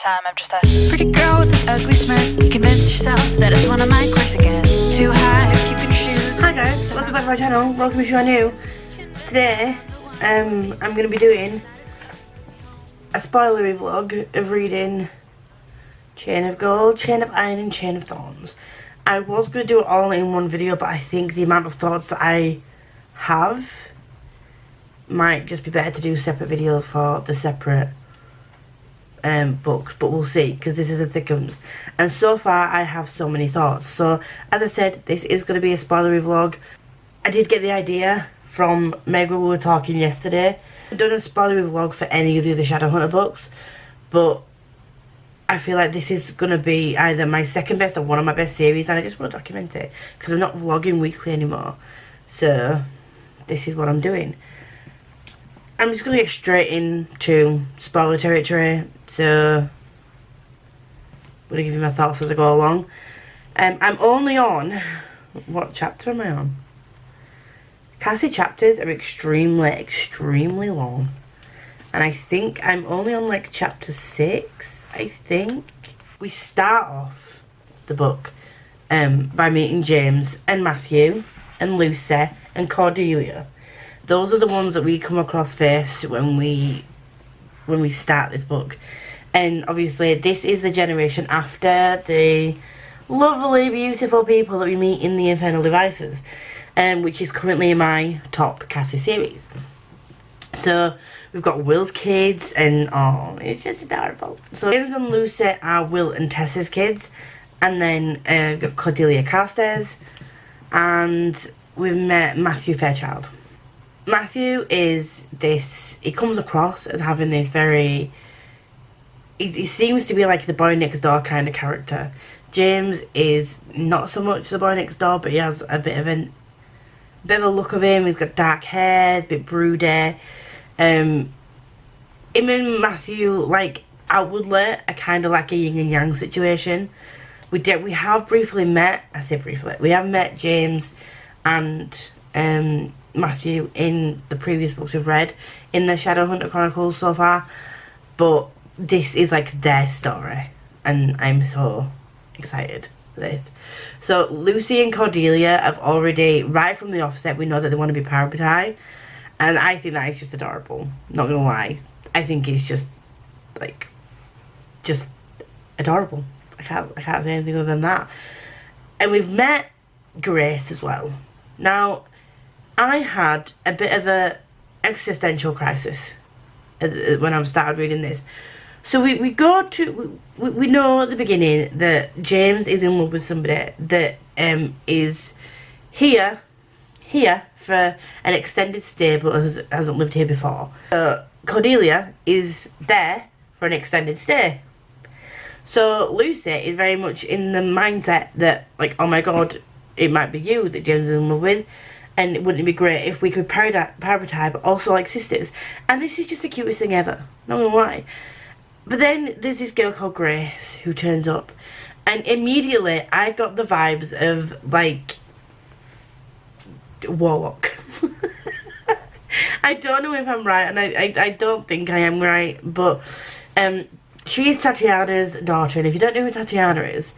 time, I'm just a pretty girl with an ugly smirk. You convince yourself that it's one of my quirks again. Too high, you can choose. Hi guys, welcome back to my channel. Welcome if you are new. Today, I'm going to be doing a spoilery vlog of reading Chain of Gold, Chain of Iron and Chain of Thorns. I was going to do it all in one video, but I think the amount of thoughts that I have might just be better to do separate videos for the separate books, but we'll see, because this is a thickums. And so far I have so many thoughts. So as I said, this is going to be a spoilery vlog. I did get the idea from Meg when we were talking yesterday. I've done a spoilery vlog for any of the other Shadowhunter books, but I feel like this is going to be either my second best or one of my best series, and I just want to document it because I'm not vlogging weekly anymore. So this is what I'm doing. I'm just going to get straight into spoiler territory, so I'm going to give you my thoughts as I go along. I'm only on, what chapter am I on? Cassie chapters are extremely long, and I think I'm only on like chapter 6, I think. We start off the book by meeting James and Matthew and Lucy and Cordelia. Those are the ones that we come across first when we start this book. And obviously this is the generation after the lovely, beautiful people that we meet in the Infernal Devices, which is currently my top Cassie series. So we've got Will's kids, and oh, it's just adorable. So James and Lucy are Will and Tessa's kids, and then we've got Cordelia Carstairs, and we've met Matthew Fairchild. Matthew is this, he comes across as having this very, he seems to be like the boy next door kind of character. James is not so much the boy next door, but he has a bit of a look of him. He's got dark hair, a bit broody. Him and Matthew, like, outwardly are kind of like a yin and yang situation. We have briefly met, I say briefly, we have met James and Matthew in the previous books we've read in the Shadowhunter Chronicles so far, but this is like their story, and I'm so excited for this. So Lucy and Cordelia have already, right from the offset, we know that they want to be parapetite, and I think that is just adorable, not gonna lie. I think it's just like just adorable. I can't say anything other than that. And we've met Grace as well. Now I had a bit of a existential crisis when I started reading this. So we know at the beginning that James is in love with somebody that is here for an extended stay but hasn't lived here before. So Cordelia is there for an extended stay. So Lucy is very much in the mindset that, like, oh my god, it might be you that James is in love with. And wouldn't it be great if we could parapetite but also like sisters? And this is just the cutest thing ever. Not gonna lie. But then there's this girl called Grace who turns up, and immediately I got the vibes of like Warlock. I don't know if I'm right, and I don't think I am right, but she is Tatiana's daughter, and if you don't know who Tatiana is,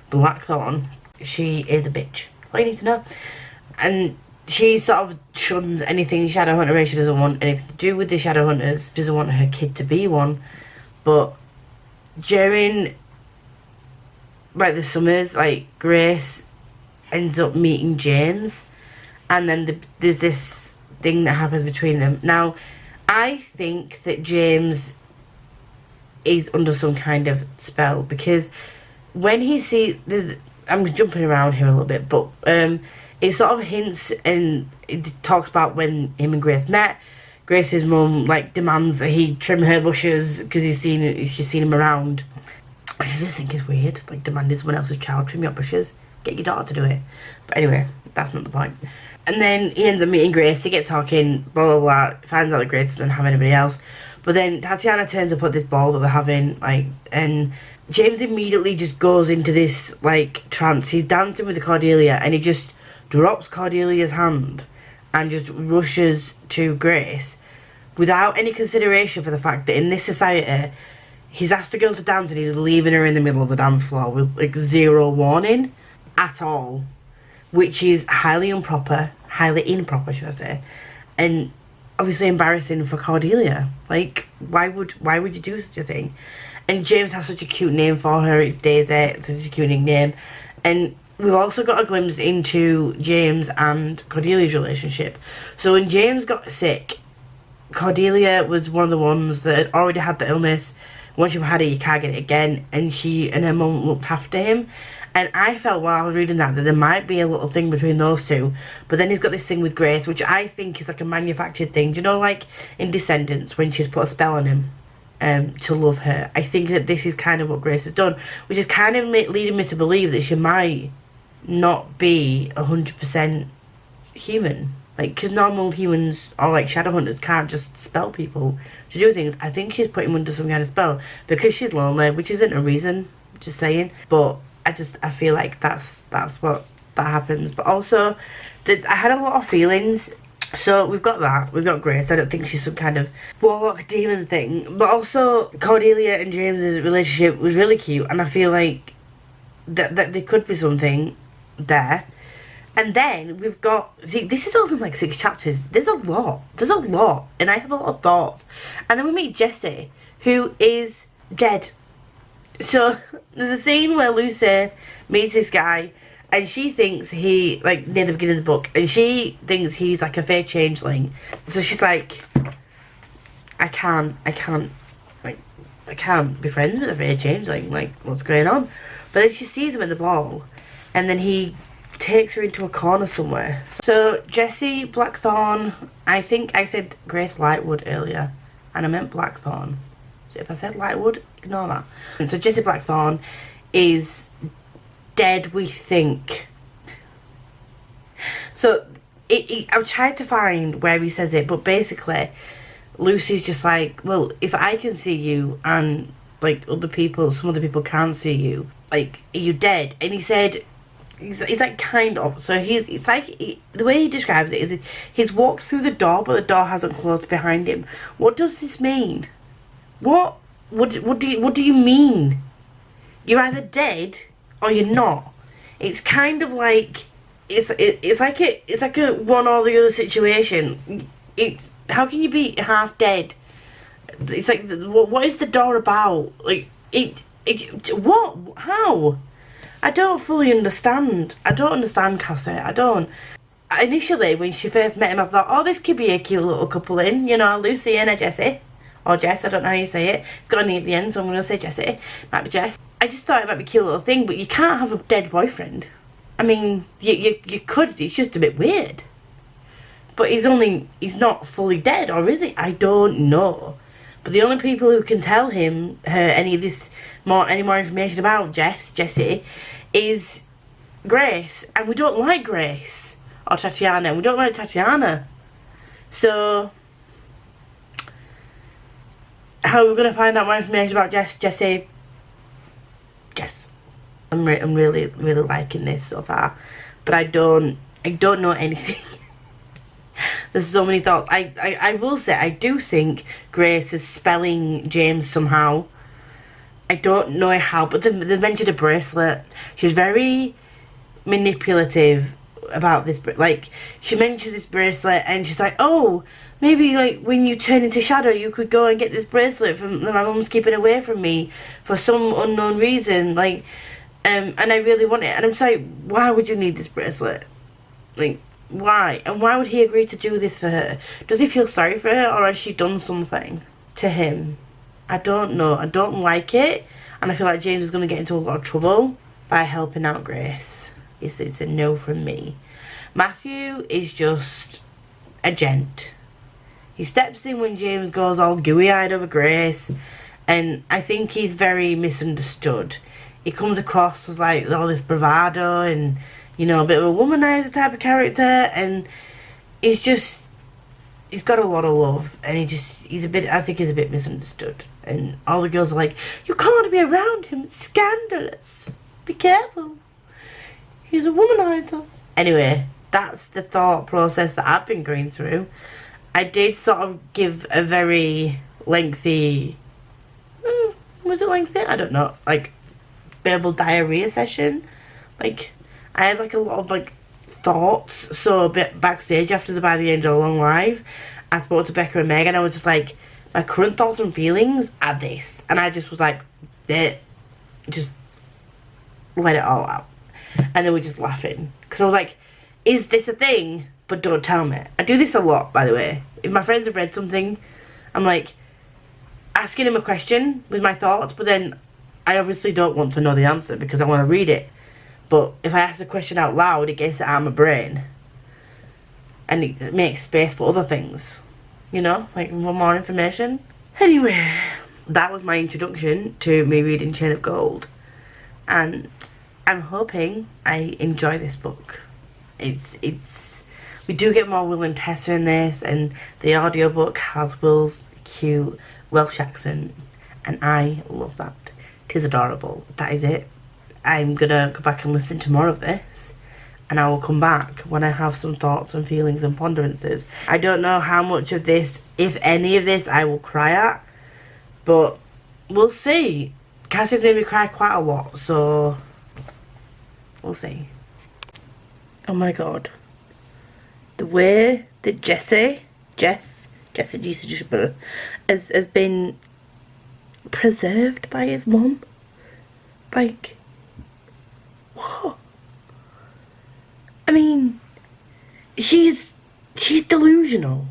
Blackthorn, she is a bitch. That's all you need to know. And she sort of shuns anything Shadowhunter. She doesn't want anything to do with the Shadowhunters. She doesn't want her kid to be one. But during like the summers, like Grace ends up meeting James, and then there's this thing that happens between them. Now, I think that James is under some kind of spell, because when he sees, I'm jumping around here a little bit, but it sort of hints and it talks about when him and Grace met. Grace's mum like demands that he trim her bushes because she's seen him around. I just think it's weird, like demanding someone else's child trim your bushes. Get your daughter to do it. But anyway, that's not the point. And then he ends up meeting Grace. They get talking, blah blah blah. Finds out that Grace doesn't have anybody else. But then Tatiana turns up at this ball that they're having, like, and James immediately just goes into this like trance. He's dancing with the Cordelia, and he just drops Cordelia's hand and just rushes to Grace without any consideration for the fact that in this society he's asked a girl to dance and he's leaving her in the middle of the dance floor with like zero warning at all, which is highly improper should I say, and obviously embarrassing for Cordelia. Like, why would you do such a thing? And James has such a cute name for her. It's Daisy. It's such a cute nickname. And we've also got a glimpse into James and Cordelia's relationship. So when James got sick, Cordelia was one of the ones that had already had the illness. Once you've had it, you can't get it again. And she and her mum looked after him. And I felt while I was reading that there might be a little thing between those two. But then he's got this thing with Grace, which I think is like a manufactured thing. Do you know, like in Descendants, when she's put a spell on him to love her? I think that this is kind of what Grace has done, which is kind of leading me to believe that she might not be 100% human. Like, because normal humans or like shadow hunters can't just spell people to do things. I think she's put him under some kind of spell because she's lonely, which isn't a reason, just saying. But I feel like that's what that happens. But also, I had a lot of feelings. So we've got that. We've got Grace. I don't think she's some kind of warlock demon thing. But also, Cordelia and James's relationship was really cute, and I feel like that there could be something there. And then we've got, see, this is only like 6 chapters. There's a lot, and I have a lot of thoughts. And then we meet Jessie, who is dead. So there's a scene where Lucy meets this guy, and she thinks he, like, near the beginning of the book, and she thinks he's like a fake changeling. So she's like, I can't be friends with a fake changeling. Like, what's going on? But then she sees him at the ball, and then he takes her into a corner somewhere. So Jessie Blackthorn, I think I said Grace Lightwood earlier, and I meant Blackthorn. So if I said Lightwood, ignore that. And so Jessie Blackthorn is dead, we think. So I've tried to find where he says it, but basically Lucy's just like, well, if I can see you and like some other people can't see you, like, are you dead? And he said, he's like, kind of. So it's like, the way he describes it is he's walked through the door, but the door hasn't closed behind him. What does this mean? What do you mean? You're either dead or you're not. It's kind of like it's like a one or the other situation. It's, how can you be half dead? It's like, what is the door about? Like, what? How? I don't fully understand. I don't understand Cassie. I don't. Initially, when she first met him, I thought, oh, this could be a cute little couple in, you know, Lucy and a Jessie. Or Jess, I don't know how you say it. It's got an E at the end, so I'm going to say Jessie. Might be Jess. I just thought it might be a cute little thing, but you can't have a dead boyfriend. I mean, you could, it's just a bit weird. But he's not fully dead, or is he? I don't know. But the only people who can tell her any more information about Jessie is Grace. And we don't like Grace. Or Tatiana. We don't like Tatiana. So how are we going to find out more information about Jessie? Jess. I'm really liking this so far. But I don't know anything. There's so many thoughts. I will say, I do think Grace is spelling James somehow. I don't know how, but they mentioned a bracelet. She's very manipulative about this. Like, she mentions this bracelet and she's like, oh, maybe like when you turn into shadow you could go and get this bracelet from my mum's keeping away from me for some unknown reason. Like, and I really want it. And I'm just like, why would you need this bracelet? Like, why? And why would he agree to do this for her? Does he feel sorry for her, or has she done something to him? I don't know. I don't like it, and I feel like James is going to get into a lot of trouble by helping out Grace. It's a no from me. Matthew is just a gent. He steps in when James goes all gooey-eyed over Grace, and I think he's very misunderstood. He comes across as like all this bravado and, you know, a bit of a womanizer type of character, and he's got a lot of love, and I think he's a bit misunderstood. And all the girls are like, you can't be around him, it's scandalous. Be careful. He's a womanizer. Anyway, that's the thought process that I've been going through. I did sort of give a very lengthy Was it lengthy? I don't know. Like, verbal diarrhea session. Like, I had like a lot of like thoughts. So a bit backstage after the By the Readalongs Live, I spoke to Becca and Meg, and I was just like, my current thoughts and feelings are this, and I just was like, just let it all out. And then we're just laughing because I was like, is this a thing? But don't tell me. I do this a lot, by the way. If my friends have read something, I'm like asking them a question with my thoughts, but then I obviously don't want to know the answer because I want to read it. But if I ask the question out loud, it gets it out of my brain and it makes space for other things, you know, like more information. Anyway, that was my introduction to me reading Chain of Gold, and I'm hoping I enjoy this book. We do get more Will and Tessa in this, and the audiobook has Will's cute Welsh accent, and I love that. 'Tis adorable. That is it. I'm gonna go back and listen to more of this, and I will come back when I have some thoughts and feelings and ponderances. I don't know how much of this, if any of this, I will cry at, but we'll see. Cassie's made me cry quite a lot, so we'll see. Oh my god. The way that Jesse has been preserved by his mum. Like, what? I mean, she's delusional.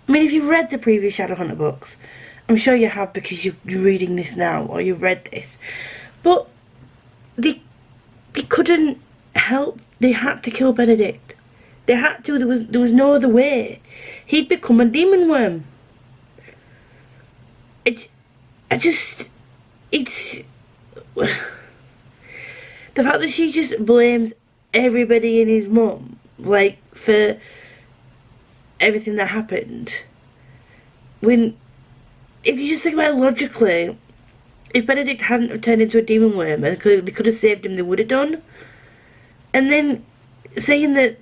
I mean, if you've read the previous Shadowhunter books, I'm sure you have because you're reading this now, or you've read this, but they couldn't help. They had to kill Benedict. They had to. There was no other way. He'd become a demon worm. It's the fact that she just blames everybody and his mum, like, for everything that happened. When, if you just think about it logically, if Benedict hadn't turned into a demon worm, they could have saved him, they would have done. And then saying that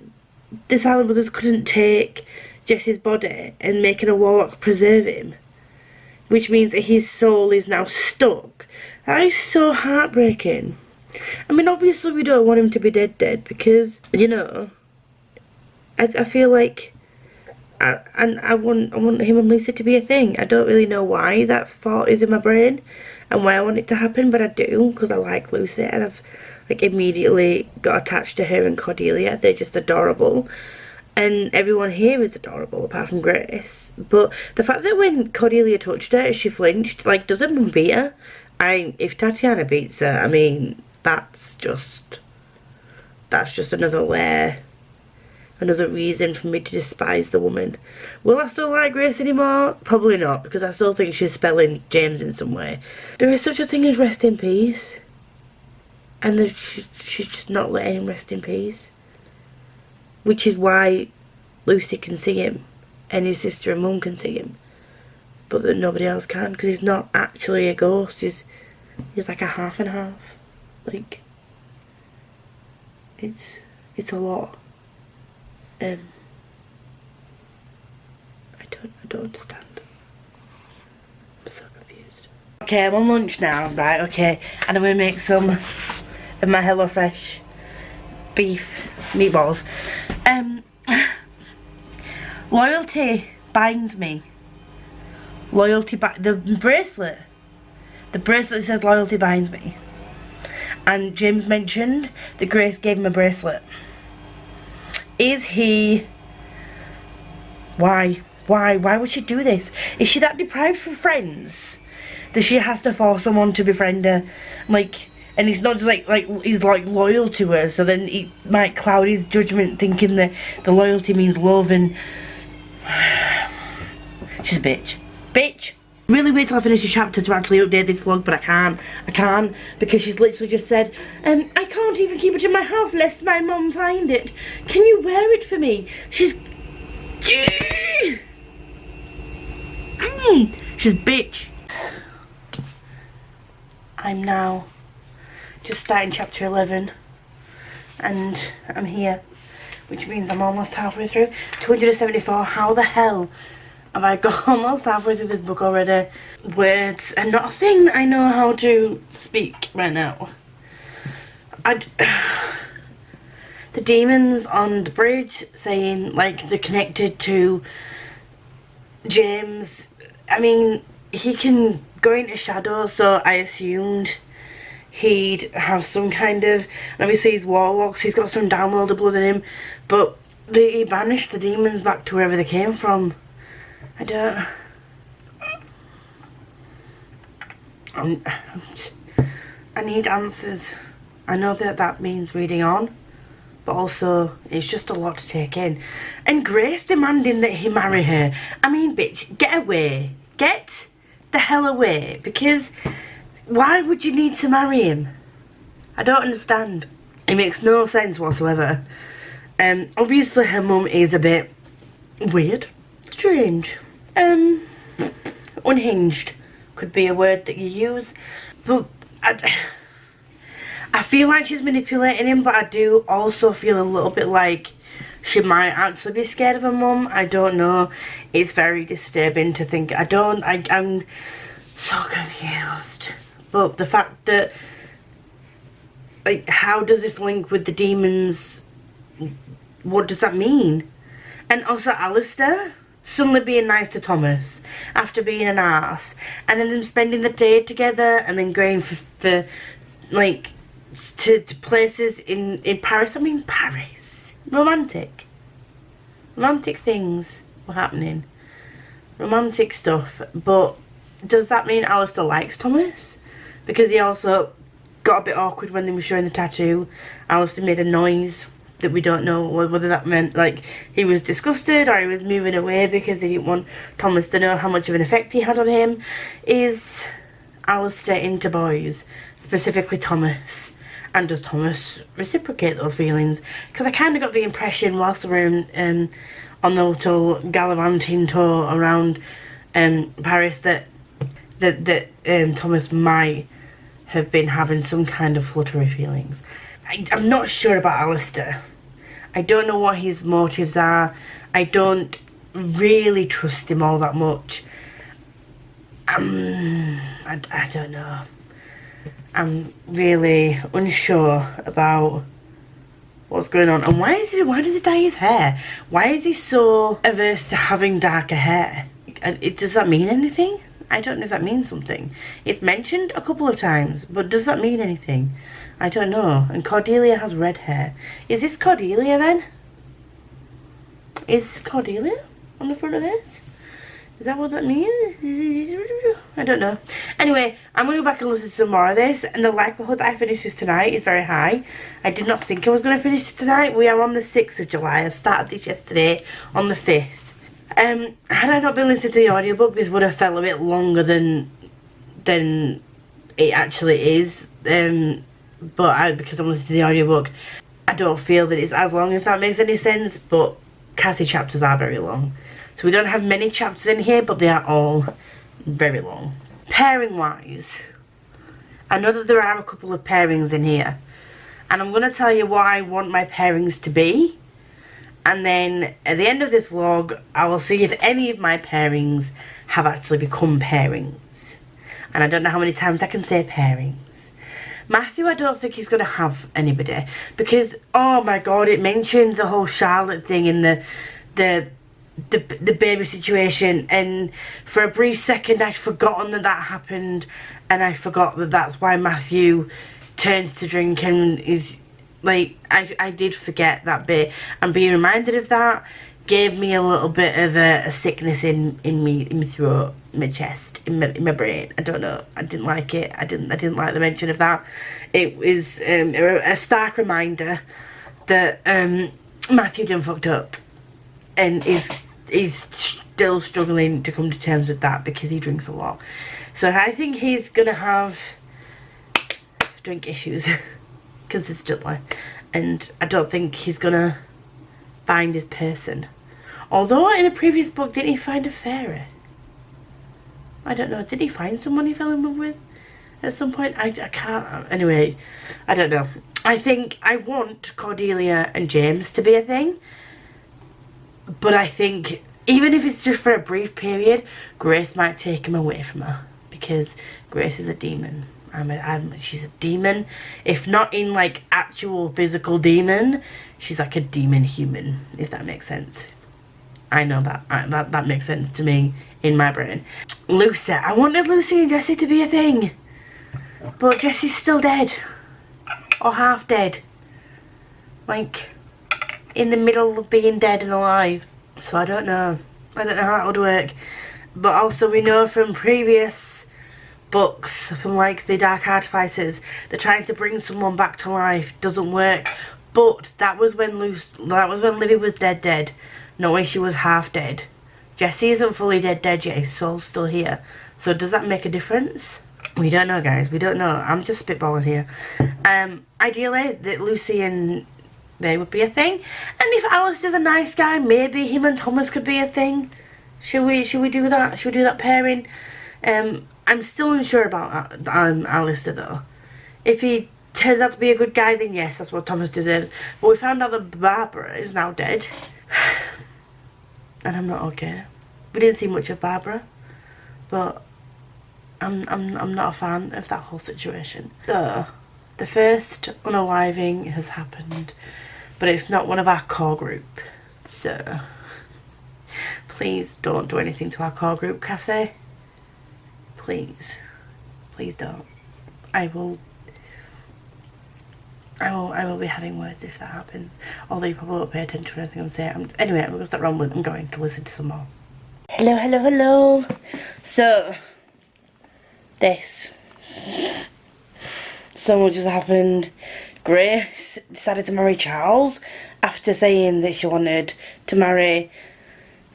the Silent Brothers couldn't take Jesse's body and making a warlock preserve him, which means that his soul is now stuck. That is so heartbreaking. I mean, obviously we don't want him to be dead because, you know, I feel like I want him and Lucy to be a thing. I don't really know why that thought is in my brain and why I want it to happen, but I do, because I like Lucy and I've like immediately got attached to her and Cordelia. They're just adorable, and everyone here is adorable apart from Grace. But the fact that when Cordelia touched her, she flinched, like, doesn't mean beat her. If Tatiana beats her, I mean, that's just another reason for me to despise the woman. Will I still like Grace anymore? Probably not, because I still think she's spelling James in some way. There is such a thing as rest in peace, and she's just not letting him rest in peace, which is why Lucy can see him and his sister and mum can see him, but that nobody else can, because he's not actually a ghost. He's like a half and half. Like, it's a lot. I don't understand. I'm so confused. Okay, I'm on lunch now, right? Okay, and I'm gonna make some of my HelloFresh beef meatballs. Loyalty binds me. The bracelet says loyalty binds me. And James mentioned that Grace gave him a bracelet. Is he... Why would she do this? Is she that deprived from friends that she has to force someone to befriend her? Like, and it's not just like he's like loyal to her, so then he might cloud his judgment thinking that the loyalty means love, and she's a bitch. Bitch! Really wait till I finish the chapter to actually update this vlog, but I can't, because she's literally just said, I can't even keep it in my house lest my mum find it. Can you wear it for me? She's bitch. I'm now just starting chapter 11, and I'm here, which means I'm almost halfway through. 274, how the hell have I got almost halfway through this book already? Words are not a thing I know how to speak right now. The demons on the bridge saying like they're connected to James. I mean, he can go into shadow, so I assumed he'd have some kind of, obviously he's warlocks, he's got some downworlder blood in him, but he banished the demons back to wherever they came from. I need answers. I know that means reading on, but also it's just a lot to take in. And Grace demanding that he marry her. I mean, bitch, get away. Get the hell away. Because why would you need to marry him? I don't understand. It makes no sense whatsoever. Obviously her mum is a bit weird. Strange. Unhinged could be a word that you use. But I feel like she's manipulating him, but I do also feel a little bit like she might actually be scared of her mum. I don't know. It's very disturbing to think. I'm so confused. But the fact that, like, how does this link with the demons? What does that mean? And also Alistair suddenly being nice to Thomas after being an arse, and then them spending the day together, and then going for like to places in Paris. I mean, Paris. Romantic things were happening. Romantic stuff. But does that mean Alistair likes Thomas? Because he also got a bit awkward when they were showing the tattoo. Alistair made a noise that we don't know whether that meant like he was disgusted or he was moving away because he didn't want Thomas to know how much of an effect he had on him. Is Alistair into boys, specifically Thomas? And does Thomas reciprocate those feelings? Because I kind of got the impression whilst they were on the little gallivanting tour around Paris that Thomas might have been having some kind of fluttery feelings. I'm not sure about Alistair. I don't know what his motives are. I don't really trust him all that much. I don't know. I'm really unsure about what's going on. And why does he dye his hair? Why is he so averse to having darker hair? Does that mean anything? I don't know if that means something. It's mentioned a couple of times, but does that mean anything? I don't know. And Cordelia has red hair. Is this Cordelia then? Is this Cordelia on the front of this? Is that what that means? I don't know. Anyway, I'm going to go back and listen to some more of this, and the likelihood that I finish this tonight is very high. I did not think I was going to finish it tonight. We are on the 6th of July. I started this yesterday on the 5th. Had I not been listening to the audiobook, this would have felt a bit longer than it actually is. But because I'm listening to the audiobook, I don't feel that it's as long, if that makes any sense. But Cassie chapters are very long. So we don't have many chapters in here, but they are all very long. Pairing wise, I know that there are a couple of pairings in here, and I'm going to tell you what I want my pairings to be. And then at the end of this vlog, I will see if any of my pairings have actually become pairings. And I don't know how many times I can say pairings. Matthew, I don't think he's going to have anybody. Because, oh my god, it mentioned the whole Charlotte thing in the baby situation. And for a brief second, I'd forgotten that happened. And I forgot that that's why Matthew turns to drink and is... Like, I did forget that bit, and being reminded of that gave me a little bit of a sickness in my throat, my chest, in my brain. I don't know. I didn't like it. I didn't like the mention of that. It was a stark reminder that Matthew done fucked up, and is still struggling to come to terms with that because he drinks a lot. So I think he's gonna have drink issues. Consistently, and I don't think he's gonna find his person. Although in a previous book, didn't he find a fairy? I don't know. Did he find someone he fell in love with at some point? I can't. Anyway, I don't know. I think I want Cordelia and James to be a thing, but I think even if it's just for a brief period, Grace might take him away from her, because Grace is a demon. She's a demon. If not in like actual physical demon, she's like a demon human, if that makes sense. I know that that makes sense to me in my brain. Lucy, I wanted Lucy and Jessie to be a thing, but Jessie's still dead, or half dead, like in the middle of being dead and alive. So I don't know how that would work. But also we know from previous books, from like the Dark Artificers, they're trying to bring someone back to life. Doesn't work. But that was when Livy was dead, not when she was half dead. Jessie isn't fully dead yet, his soul's still here. So does that make a difference? We don't know, guys, we don't know. I'm just spitballing here. Ideally that Lucy and they would be a thing. And if Alistair's a nice guy, maybe him and Thomas could be a thing. Should we do that? Should we do that pairing? I'm still unsure about Alistair though. If he turns out to be a good guy, then yes, that's what Thomas deserves. But we found out that Barbara is now dead. And I'm not okay. We didn't see much of Barbara, but I'm not a fan of that whole situation. So the first unaliving has happened, but it's not one of our core group. So please don't do anything to our core group, Cassie. Please don't. I will be having words if that happens. Although you probably won't pay attention to anything I'm saying. Anyway, I'm gonna stop rambling. I'm going to listen to some more. Hello. So this. So much has happened. Grace decided to marry Charles after saying that she wanted to marry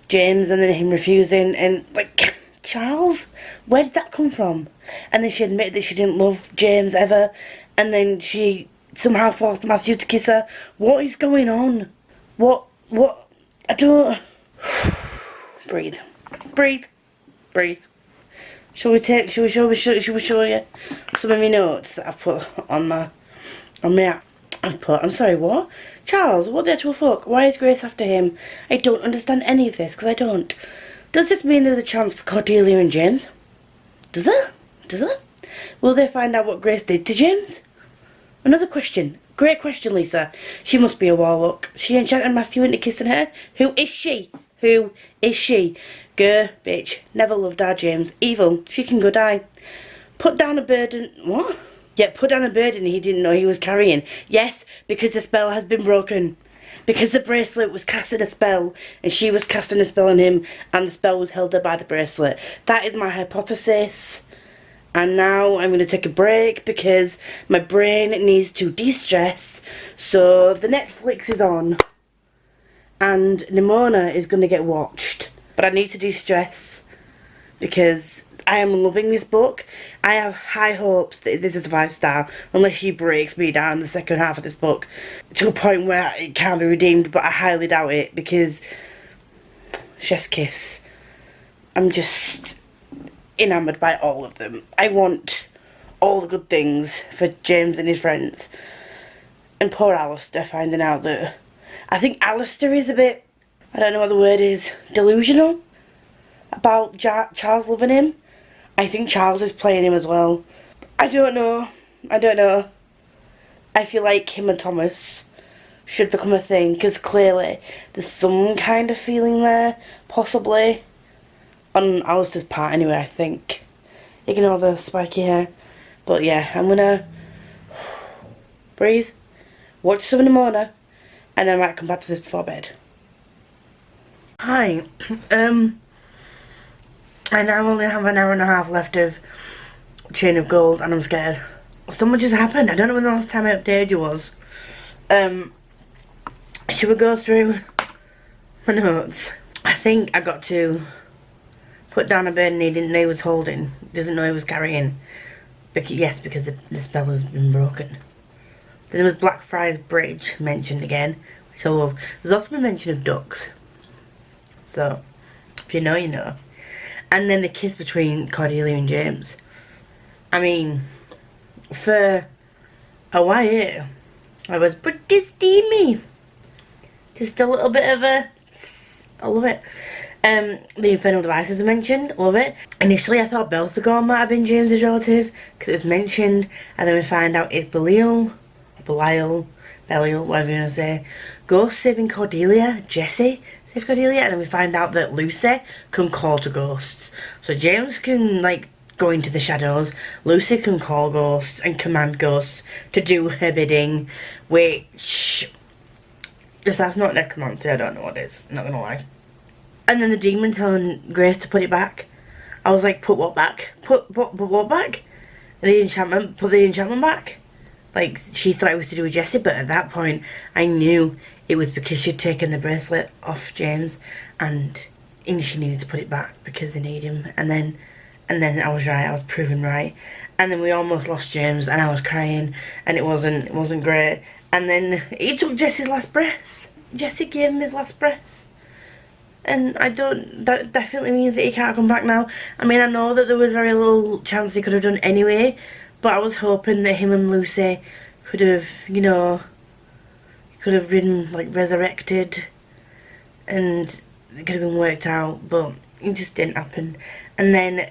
James and then him refusing, and like, Charles? Where did that come from? And then she admitted that she didn't love James ever, and then she somehow forced Matthew to kiss her. What is going on? What? I don't... Breathe. Shall we show you some of my notes that I've put on my app? I'm sorry, what? Charles, what the actual fuck? Why is Grace after him? I don't understand any of this, because I don't. Does this mean there's a chance for Cordelia and James? Does it? Will they find out what Grace did to James? Another question. Great question, Lisa. She must be a warlock. She enchanted Matthew into kissing her. Who is she? Girl, bitch. Never loved our James. Evil. She can go die. Put down a burden. What? Yeah, put down a burden he didn't know he was carrying. Yes, because the spell has been broken. Because the bracelet was casting a spell, and she was casting a spell on him, and the spell was held up by the bracelet. That is my hypothesis. And now I'm going to take a break because my brain needs to de-stress. So the Netflix is on, and Nimona is going to get watched. But I need to de-stress because I am loving this book. I have high hopes that this is a 5-star, unless she breaks me down in the second half of this book to a point where it can't be redeemed, but I highly doubt it because chef's kiss. I'm just enamoured by all of them. I want all the good things for James and his friends. And poor Alistair finding out that... I think Alistair is a bit, I don't know what the word is, delusional about Charles loving him. I think Charles is playing him as well. I don't know. I feel like him and Thomas should become a thing, because clearly there's some kind of feeling there, possibly. On Alistair's part anyway, I think. Ignore the spiky hair. But yeah, I'm gonna breathe, watch some Nimona, and I might come back to this before bed. Hi. I now only have an hour and a half left of Chain of Gold, and I'm scared. So much has happened. I don't know when the last time I updated you was. Should we go through my notes? I think I got to put down a burden he didn't know he was holding. Doesn't know he was carrying. Yes, because the spell has been broken. Then there was Blackfriars Bridge mentioned again, which I love. There's also been mention of ducks. So, if you know, you know. And then the kiss between Cordelia and James. I mean, for a while, I was pretty steamy. Just a little bit of a... I love it. The infernal devices were mentioned. Love it. Initially I thought Belphegor might have been James's relative because it was mentioned, and then we find out it's Belial, whatever you want to say. Ghost saving Cordelia, Jessie saved Cordelia, and then we find out that Lucy can call to ghosts. So James can like go into the shadows, Lucy can call ghosts and command ghosts to do her bidding, which, if that's not necromancy, I don't know what is, I'm not gonna lie. And then the demon telling Grace to put it back. I was like, put what back? Put what back? The enchantment, put the enchantment back? Like, she thought it was to do with Jessie, but at that point, I knew it was because she'd taken the bracelet off James, and she needed to put it back because they need him. And then I was right, I was proven right. And then we almost lost James, and I was crying, and it wasn't great. And then he took Jessie's last breath. Jessie gave him his last breath. And that definitely means that he can't come back now. I mean, I know that there was very little chance he could have done anyway, but I was hoping that him and Lucy could have, you know, could have been like resurrected and it could have been worked out, but it just didn't happen. And then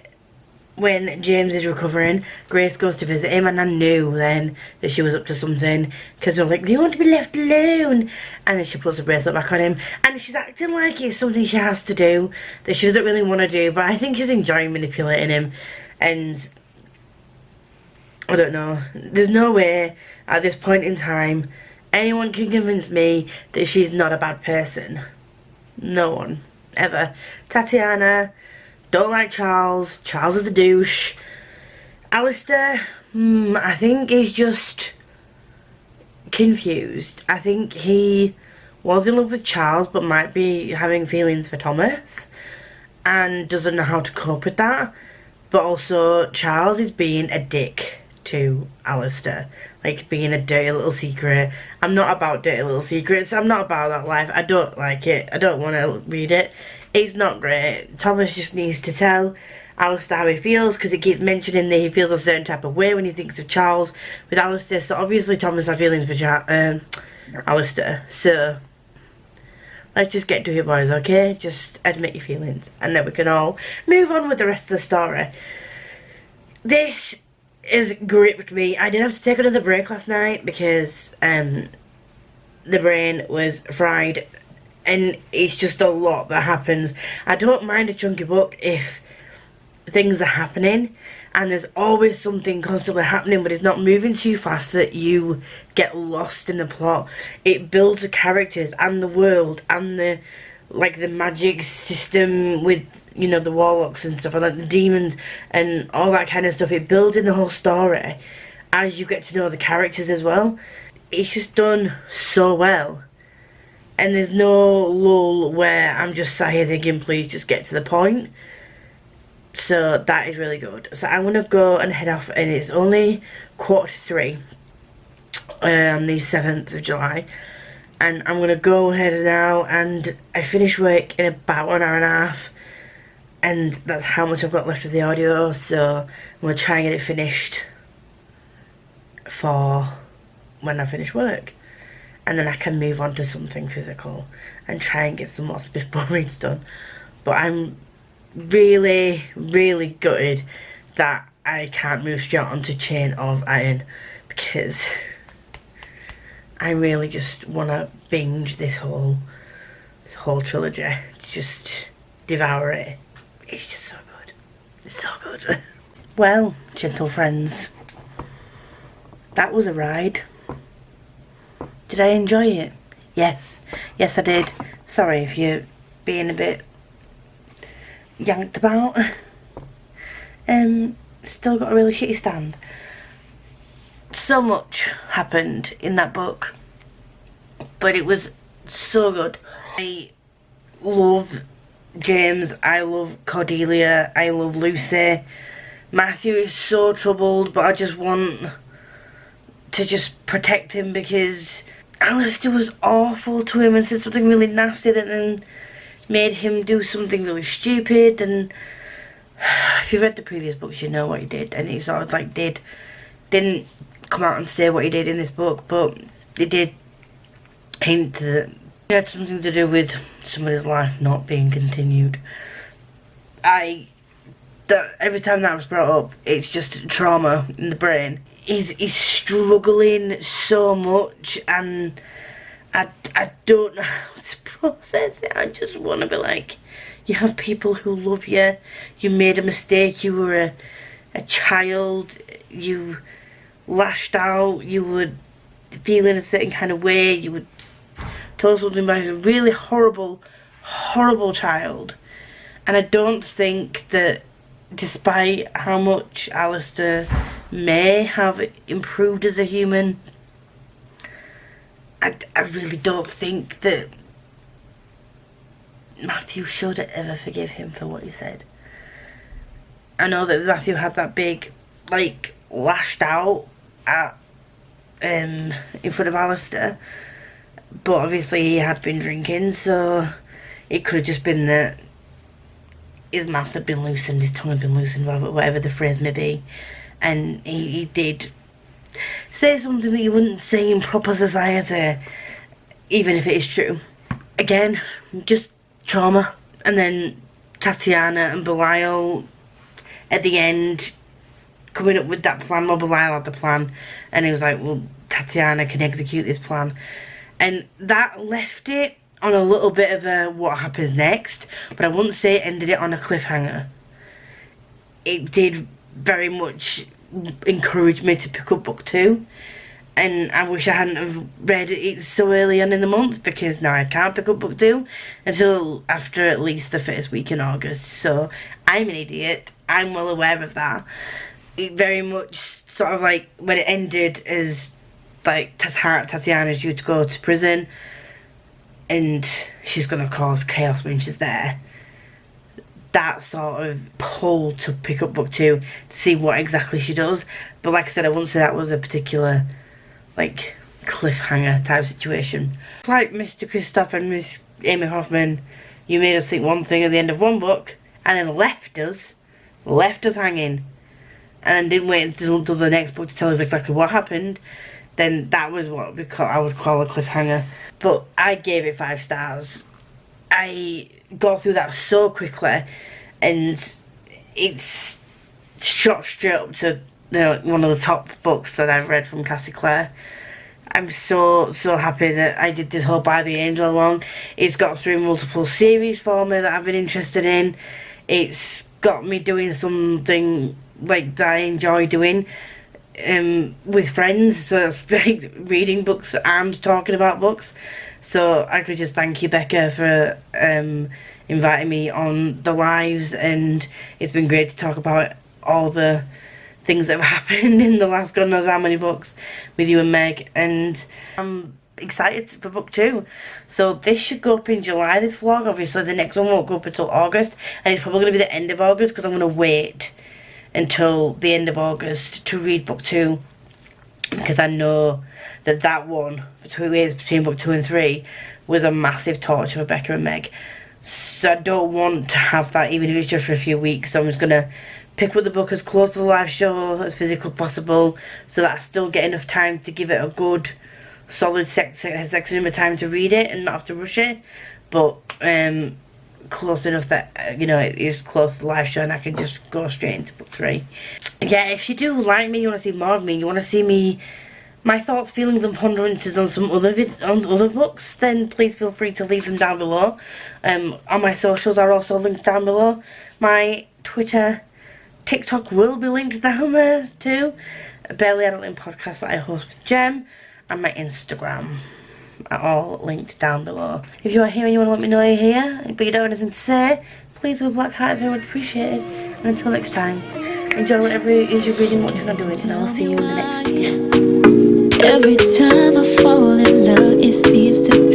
when James is recovering, Grace goes to visit him, and I knew then that she was up to something, because they were like, do you want to be left alone? And then she puts the bracelet back on him, and she's acting like it's something she has to do, that she doesn't really want to do, but I think she's enjoying manipulating him. And I don't know, there's no way at this point in time anyone can convince me that she's not a bad person. No one, ever. Tatiana don't like Charles. Charles is a douche. Alistair, I think he's just confused. I think he was in love with Charles but might be having feelings for Thomas and doesn't know how to cope with that. But also Charles is being a dick to Alistair, like being a dirty little secret. I'm not about dirty little secrets. I'm not about that life. I don't like it. I don't want to read it. It's not great. Thomas just needs to tell Alistair how he feels, because he keeps mentioning that he feels a certain type of way when he thinks of Charles with Alistair. So obviously Thomas has feelings for Alistair. So let's just get to it, boys, okay? Just admit your feelings, and then we can all move on with the rest of the story. This has gripped me. I did have to take another break last night because the brain was fried, and it's just a lot that happens. I don't mind a chunky book if things are happening and there's always something constantly happening, but it's not moving too fast that you get lost in the plot. It builds the characters and the world and the magic system with, you know, the warlocks and stuff, and like the demons and all that kind of stuff. It builds in the whole story as you get to know the characters as well. It's just done so well, and there's no lull where I'm just sat here thinking, please just get to the point. So that is really good. So I'm gonna go and head off, and it's only 3:15 on the 7th of July. And I'm gonna go ahead now, and I finish work in about an hour and a half, and that's how much I've got left of the audio. So I'm gonna try and get it finished for when I finish work, and then I can move on to something physical and try and get some more Spiffball reads done. But I'm really, really gutted that I can't move straight onto Chain of Iron, because I really just want to binge this whole trilogy. Just devour it. It's just so good. It's so good. Well, gentle friends, that was a ride. Did I enjoy it? Yes. Yes, I did. Sorry if you're being a bit yanked about. Still got a really shitty stand. So much happened in that book, but it was so good. I love James, I love Cordelia, I love Lucy. Matthew is so troubled, but I just want to just protect him because Alistair was awful to him and said something really nasty that then made him do something really stupid. And if you've read the previous books, you know what he did, and he sort of like didn't come out and say what he did in this book, but he did hint that It had something to do with somebody's life not being continued. Every time that was brought up, it's just trauma in the brain. He's struggling so much, and I don't know how to process it. I just want to be like, you have people who love you. You made a mistake. You were a child. You lashed out. You were feeling a certain kind of way. You were told something about a really horrible, horrible child. And I don't think that, despite how much Alistair may have improved as a human, I really don't think that Matthew should ever forgive him for what he said. I know that Matthew had that big, like, lashed out at in front of Alistair, but obviously he had been drinking, so it could have just been that his mouth had been loosened, his tongue had been loosened, whatever the phrase may be, and he did say something that you wouldn't say in proper society, even if it is true. Again, just trauma. And then Tatiana and Belial at the end coming up with that plan. Well, Belial had the plan, and he was like, well, Tatiana can execute this plan, and that left it on a little bit of a what happens next, but I wouldn't say it ended it on a cliffhanger. It did very much encourage me to pick up book 2, and I wish I hadn't have read it so early on in the month, because now I can't pick up book 2 until after at least the first week in August. So I'm an idiot, I'm well aware of that. It very much sort of like, when it ended as like Tatiana's due to go to prison and she's gonna cause chaos when she's there, that sort of pull to pick up book 2 to see what exactly she does. But like I said, I wouldn't say that was a particular like cliffhanger type situation. It's like Mr. Kristoff and Miss Amy Hoffman, you made us think one thing at the end of one book and then left us hanging, and didn't wait until the next book to tell us exactly what happened. Then that was what I would call a cliffhanger. But I gave it 5 stars. I got through that so quickly, and it's shot straight up to, you know, one of the top books that I've read from Cassie Clare. I'm so happy that I did this whole By the Angel along. It's got through multiple series for me that I've been interested in. It's got me doing something like that I enjoy doing with friends, so it's like reading books and talking about books. So I could just thank you, Becca, for inviting me on the lives, and it's been great to talk about all the things that have happened in the last God knows how many books with you and Meg, and I'm excited for book 2. So this should go up in July, this vlog. Obviously the next one won't go up until August, and it's probably going to be the end of August, because I'm going to wait until the end of August to read book 2, because I know that one between book 2 and 3 was a massive torture for Becca and Meg. So I don't want to have that, even if it's just for a few weeks. So I'm just going to pick up the book as close to the live show as physically possible, so that I still get enough time to give it a good solid section of time to read it and not have to rush it, but close enough that you know, it is close to the live show and I can just go straight into book 3. Yeah, if you do like me, you want to see more of me, you want to see me, my thoughts, feelings and ponderances on some other books, then please feel free to leave them down below. On my socials are also linked down below. My Twitter, TikTok will be linked down there too. Barely Adulting Podcast that I host with Jem, and my Instagram are all linked down below. If you are here and you want to let me know you're here, but you don't have anything to say, please leave a black heart, very much appreciated. And until next time, enjoy whatever it is you're reading, watching or doing, and I'll see you in the next video. Every time I fall in love, it seems to